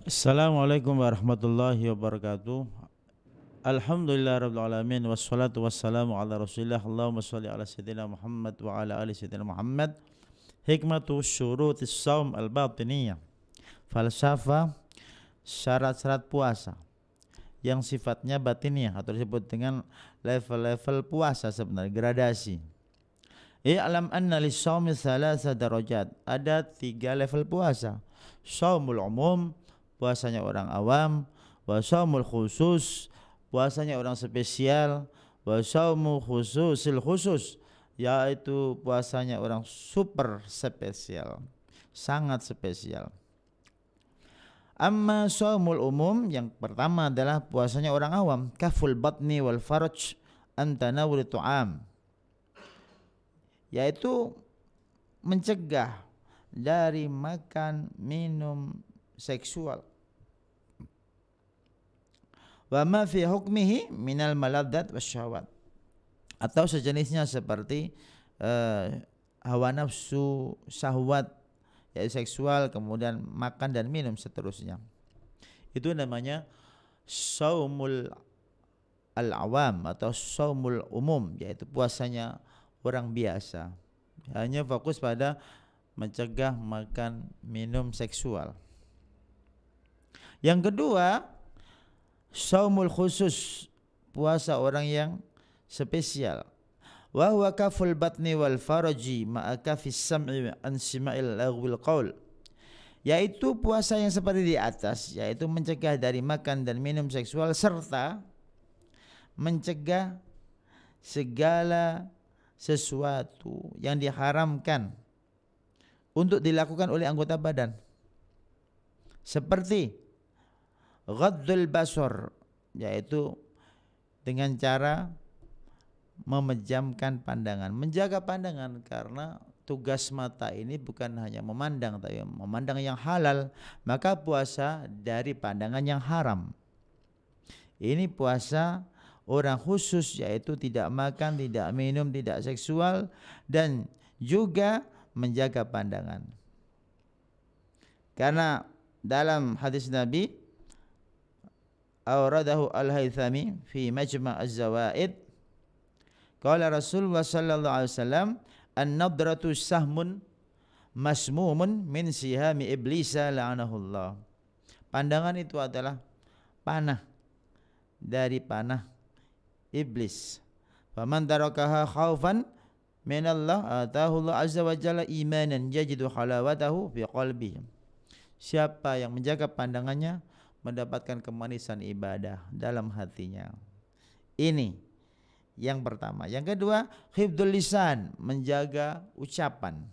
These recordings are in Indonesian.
Assalamualaikum warahmatullahi wabarakatuh. Alhamdulillah rabbil alamin wassalatu wassalamu ala Rasulillah. Allahumma shalli ala sayyidina Muhammad wa ala ali sayyidina Muhammad. Hikmatu syurutis shaum al-batiniyah. Falsafah syarat-syarat puasa yang sifatnya batiniyah atau disebut dengan level-level puasa, sebenarnya gradasi. I'lam anna lis-shaumi thalatha darajat. Ada 3 level puasa. Shaumul umum, puasanya orang awam, wa shaumul khusus, puasanya orang spesial, wa shaumu khususil khusus, yaitu puasanya orang super spesial, sangat spesial. Amma shaumul umum, yang pertama adalah puasanya orang awam, kaful batni wal faraj an tanawul tu'am, yaitu mencegah dari makan minum seksual. Wa ma fi hukmihi minal maladdat wasyahwat, atau sejenisnya seperti hawa nafsu, syahwat, yaitu seksual, kemudian makan dan minum seterusnya. Itu namanya shaumul al-awam atau shaumul umum, yaitu puasanya orang biasa, hanya fokus pada mencegah makan minum seksual. Yang kedua, shaumul khusus, puasa orang yang spesial. Wa huwa kaful batni wal faraji ma'a kafis sam'i an sima'il laghwil qaul, yaitu puasa yang seperti di atas, yaitu mencegah dari makan dan minum seksual serta mencegah segala sesuatu yang diharamkan untuk dilakukan oleh anggota badan, seperti ghaddul basar, yaitu dengan cara memejamkan pandangan, menjaga pandangan, karena tugas mata ini bukan hanya memandang, tapi memandang yang halal, maka puasa dari pandangan yang haram. Ini puasa orang khusus, yaitu tidak makan, tidak minum, tidak seksual, dan juga menjaga pandangan. Karena dalam hadis Nabi awradahu al-Haythami fi Majma' az-Zawaid, qala Rasulullah sallallahu alaihi wasallam, an-nadratu sahmun masmumun min sihami iblisa la'anahullah. Pandangan itu adalah panah dari panah iblis. Faman tarakaha khaufan minallah atahullah azza wa jalla imanan yajidu halawatahu fi qalbihi. Siapa yang menjaga pandangannya mendapatkan kemanisan ibadah dalam hatinya. Ini yang pertama. Yang kedua, hifdzul lisan, menjaga ucapan.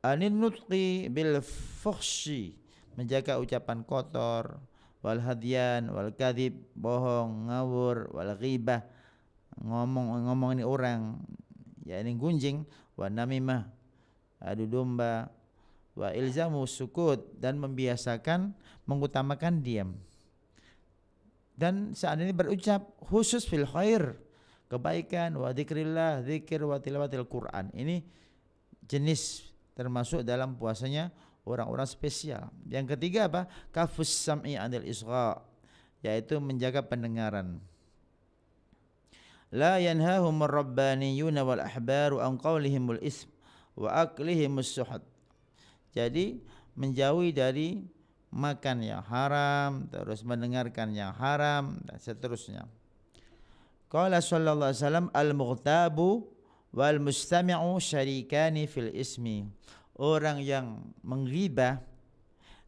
Anin nutqi bil fuhsyi, menjaga ucapan kotor, wal hadyan wal kadhib, bohong, ngawur, wal ghibah, ngomong-ngomongin orang, ya ini gunjing, wa namimah, adu domba, wa ilzamu sukut, dan membiasakan mengutamakan diam. Dan saat ini berucap khusus fil khair, kebaikan, wa dzikrillah, zikir, wa tilawatil Quran. Ini jenis termasuk dalam puasanya orang-orang spesial. Yang ketiga apa? Kafus sam'i anil isgha, yaitu menjaga pendengaran. La yanhahum ar-rabbaniyuna wal ahbaru an qawlihimul ism wa aklihimus suhud. Jadi menjauhi dari makan yang haram, terus mendengarkan yang haram, dan seterusnya. Qala sallallahu alaihi wasallam, al-mughtabu wal mustami'u syarikani fil ismi. Orang yang menggibah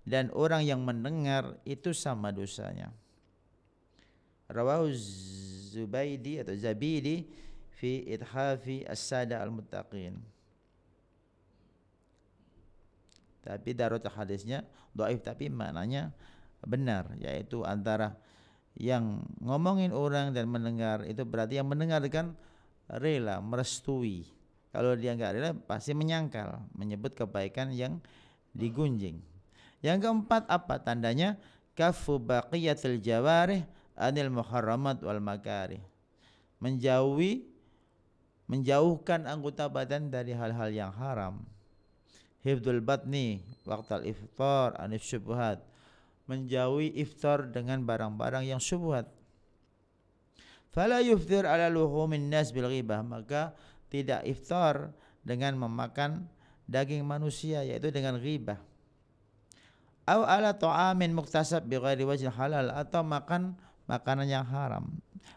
dan orang yang mendengar itu sama dosanya. Rawahu Zubaidi atau Zabidi fi Ithafi as-Sada al-Muttaqin. Tapi darut hadisnya dhaif, tapi maknanya benar, yaitu antara yang ngomongin orang dan mendengar, itu berarti yang mendengar kan rela merestui. Kalau dia enggak rela pasti menyangkal, menyebut kebaikan yang digunjing. Yang keempat apa tandanya? Kafu baqiyatil jawarih anil muharramat wal makarih. Menjauhkan anggota badan dari hal-hal yang haram. hifdzul batni waqtal iftar anif syubhat, menjauhi iftar dengan barang-barang yang syubhat. Fala yuftir ala luhumin nas bil ghibah, maka tidak iftar dengan memakan daging manusia, yaitu dengan ghibah. Au ala ta'amin muktasab bi ghairi wajhin halal, atau makan makanan yang haram,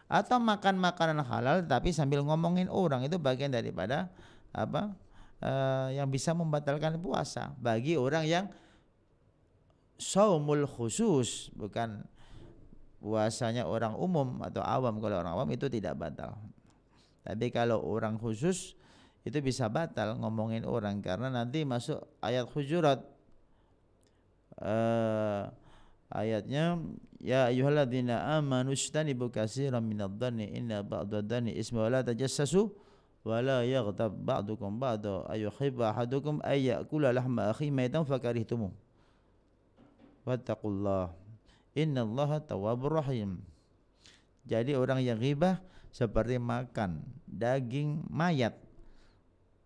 atau makan makanan halal tapi sambil ngomongin orang, itu bagian daripada apa? Yang bisa membatalkan puasa bagi orang yang shaumul khusus, bukan puasanya orang umum atau awam. Kalau orang awam itu tidak batal, tapi kalau orang khusus itu bisa batal ngomongin orang, karena nanti masuk ayat Hujurat, ayatnya ya ayyuhalladzina amanu ijtanibu katsiran minadh-dhanni inna ba'dadh-dhanni ismu wa la tajassasu wa la yaghtab ba'dukum ba'da ayuhibbu ahadukum ay ya'kula lahma akhihi maitan fakarihtum wattaqullah innallaha tawwabur rahim. Jadi orang yang ghibah seperti makan daging mayat.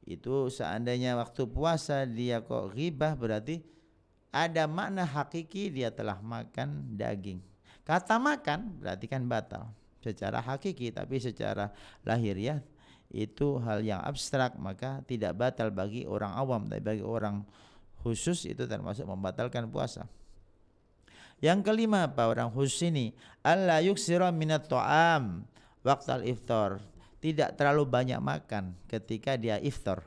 Itu seandainya waktu puasa dia kok ghibah, berarti ada makna hakiki dia telah makan daging. Kata makan berarti kan batal secara hakiki, tapi secara lahiriah itu hal yang abstrak, maka tidak batal bagi orang awam, tapi bagi orang khusus itu termasuk membatalkan puasa. Yang kelima, apa orang khusus ini? Alla yuksira minat ta'am waqtal iftar, tidak terlalu banyak makan ketika dia iftar.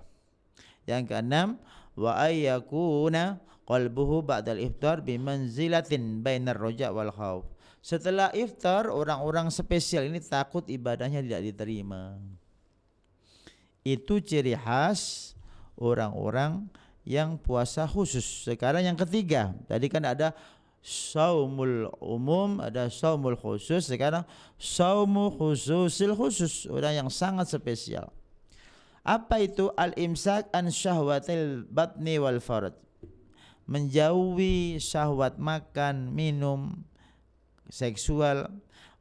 Yang keenam, wa ayyakuna qalbuhu ba'dal iftar bimanzilatin bainar roja wal khauf. Setelah iftar, orang-orang spesial ini takut ibadahnya tidak diterima. Itu ciri khas orang-orang yang puasa khusus. Sekarang yang ketiga, tadi kan ada saumul umum, ada saumul khusus, sekarang saumu khususil khusus, orang yang sangat spesial. Apa itu? Al-imsak an syahwatil batni wal farj, menjauhi syahwat makan, minum, seksual,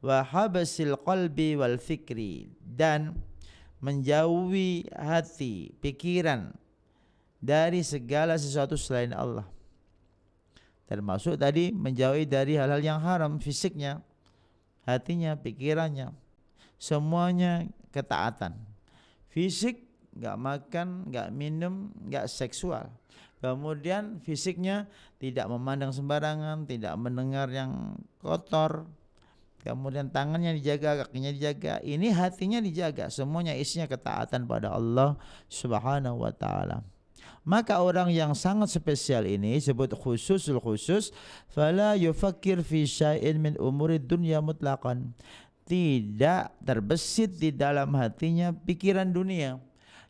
wa habasil qalbi wal fikri, dan menjauhi hati, pikiran dari segala sesuatu selain Allah. Termasuk tadi menjauhi dari hal-hal yang haram, fisiknya, hatinya, pikirannya, semuanya ketaatan. Fisik enggak makan, enggak minum, enggak seksual. Kemudian fisiknya tidak memandang sembarangan, tidak mendengar yang kotor. Kemudian tangannya dijaga, kakinya dijaga. Ini hatinya dijaga, semuanya isinya ketaatan pada Allah Subhanahu wa taala. Maka orang yang sangat spesial ini disebut khususul khusus. Fala yufakkir fi syai'in min umurid dunya mutlaqan, tidak terbesit di dalam hatinya pikiran dunia.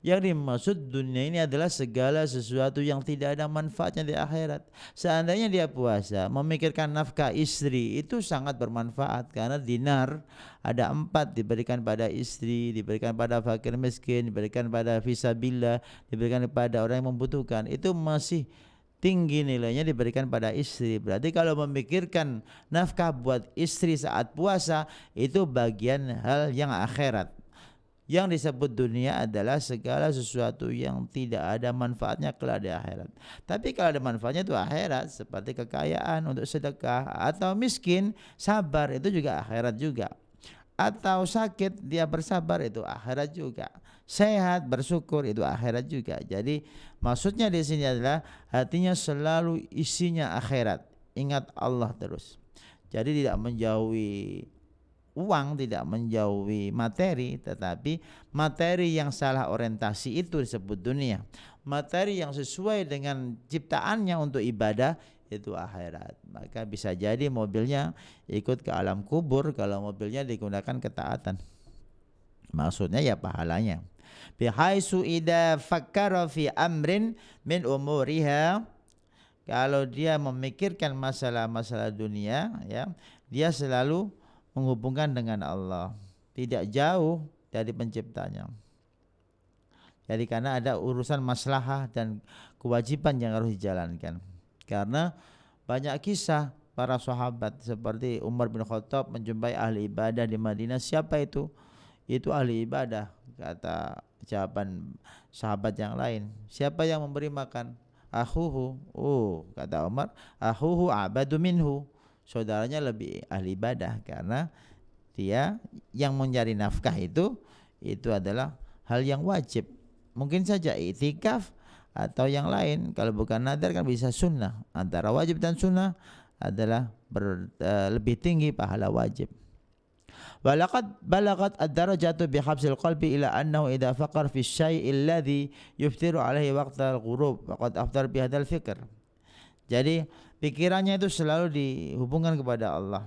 Yang dimaksud dunia ini adalah segala sesuatu yang tidak ada manfaatnya di akhirat. Seandainya dia puasa, memikirkan nafkah istri, itu sangat bermanfaat, karena dinar ada 4, diberikan pada istri, diberikan pada fakir miskin, diberikan pada fisabilillah, diberikan pada orang yang membutuhkan. Itu masih tinggi nilainya diberikan pada istri. Berarti kalau memikirkan nafkah buat istri saat puasa, itu bagian hal yang akhirat. Yang disebut dunia adalah segala sesuatu yang tidak ada manfaatnya kelak di akhirat. Tapi kalau ada manfaatnya itu akhirat, seperti kekayaan untuk sedekah, atau miskin sabar, itu juga akhirat juga. Atau sakit dia bersabar, itu akhirat juga. Sehat bersyukur, itu akhirat juga. Jadi maksudnya di sini adalah hatinya selalu isinya akhirat, ingat Allah terus. Jadi tidak menjauhi uang, tidak menjauhi materi, tetapi materi yang salah orientasi itu disebut dunia. Materi yang sesuai dengan ciptaannya untuk ibadah itu akhirat. Maka bisa jadi mobilnya ikut ke alam kubur kalau mobilnya digunakan ketaatan. Maksudnya ya pahalanya. Bihaisu idza fakkara fi amrin min umuriha, kalau dia memikirkan masalah-masalah dunia, ya, dia selalu menghubungkan dengan Allah, tidak jauh dari penciptanya. Jadi karena ada urusan maslahah dan kewajiban yang harus dijalankan. Karena banyak kisah para sahabat seperti Umar bin Khattab menjumpai ahli ibadah di Madinah. Siapa itu? Itu ahli ibadah. Kata jawaban sahabat yang lain, siapa yang memberi makan? akhuhu. Oh, kata Umar, akhuhu abadu minhu. Saudaranya lebih ahli ibadah karena dia yang mencari nafkah itu adalah hal yang wajib. Mungkin saja i'tikaf atau yang lain. Kalau bukan nadar kan bisa sunnah. Antara wajib dan sunnah adalah lebih tinggi pahala wajib. Walaqad balagat ad-darajatu bi habsil qalbi ila annahu idza faqar fi syai' alladhi yuftiru alaihi waqtal ghurub faqad aftar bi hadzal fikr. Jadi pikirannya itu selalu dihubungkan kepada Allah.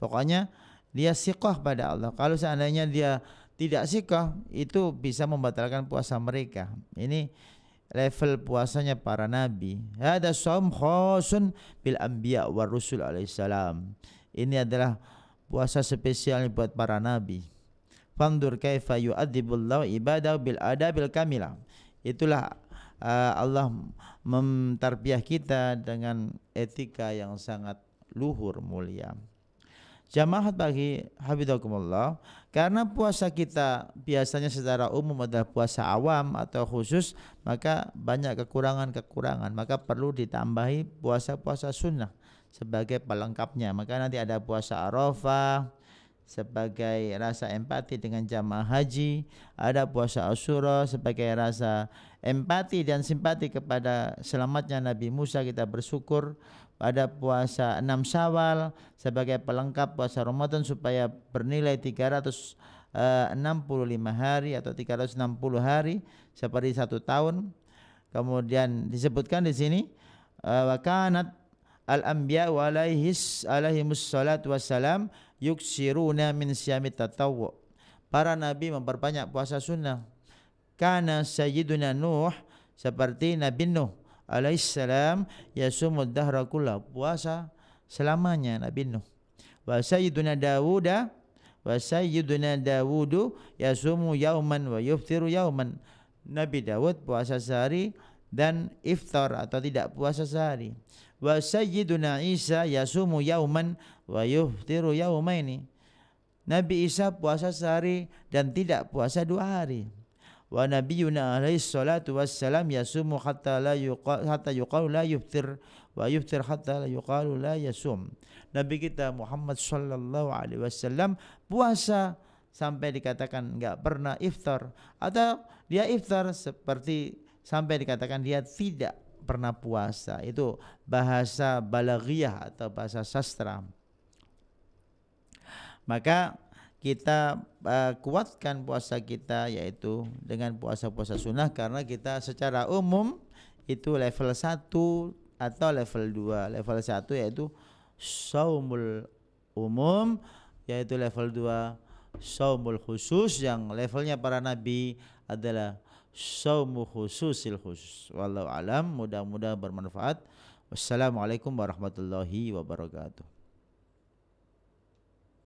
Pokoknya dia siqah pada Allah. Kalau seandainya dia tidak siqah, itu bisa membatalkan puasa mereka. Ini level puasanya para nabi. Hada shaum khasun bil anbiya war rusul alaihi salam. Ini adalah puasa spesial buat para nabi. Fandur kaifa yu'adzibullahu ibadahu bil adabil kamilah. Itulah Allah mentarbiah kita dengan etika yang sangat luhur mulia. Jamaah pagi hafizakumullah, karena puasa kita biasanya secara umum adalah puasa awam atau khusus, maka banyak kekurangan-kekurangan, maka perlu ditambahi puasa-puasa sunnah sebagai pelengkapnya. Maka nanti ada puasa Arafah sebagai rasa empati dengan jamaah haji, ada puasa Asyura sebagai rasa empati dan simpati kepada selamatnya Nabi Musa, kita bersyukur. Ada puasa 6 Syawal sebagai pelengkap puasa Ramadan supaya bernilai 365 hari atau 360 hari seperti 1 tahun. Kemudian disebutkan di sini wa kanat al-anbiya wa alaihimus salatu wassalam yuksiruna min siyamit tatawwu. Para nabi memperbanyak puasa sunnah. Kana sayyiduna Nuh, seperti Nabi Nuh alaihissalam, yasumud dahra kullah, puasa selamanya Nabi Nuh. Wa sayyiduna Dawudu yasumu yauman wa yuftiru yauman. Nabi Dawud puasa sehari dan iftar atau tidak puasa sehari. Wa sayyiduna Isa yasumu yauman wa yuftiru yaumaini. Nabi Isa puasa sehari dan tidak puasa 2 hari. Wa nabiyuna alaihi salatu wassalam yasumu hatta yuqalu la yuftir wa yuftir hatta la yuqalu la yasum. Nabi kita Muhammad sallallahu alaihi wasallam puasa sampai dikatakan enggak pernah iftar, atau dia iftar seperti sampai dikatakan dia tidak pernah puasa. Itu bahasa balaghiyah atau bahasa sastra. Maka kita kuatkan puasa kita yaitu dengan puasa-puasa sunnah, karena kita secara umum itu level 1 atau level 2. Level 1 yaitu shaumul umum, yaitu level 2 shaumul khusus, yang levelnya para nabi adalah shaumu khususil khusus. Wallahu alam, mudah-mudahan bermanfaat. Wassalamualaikum warahmatullahi wabarakatuh.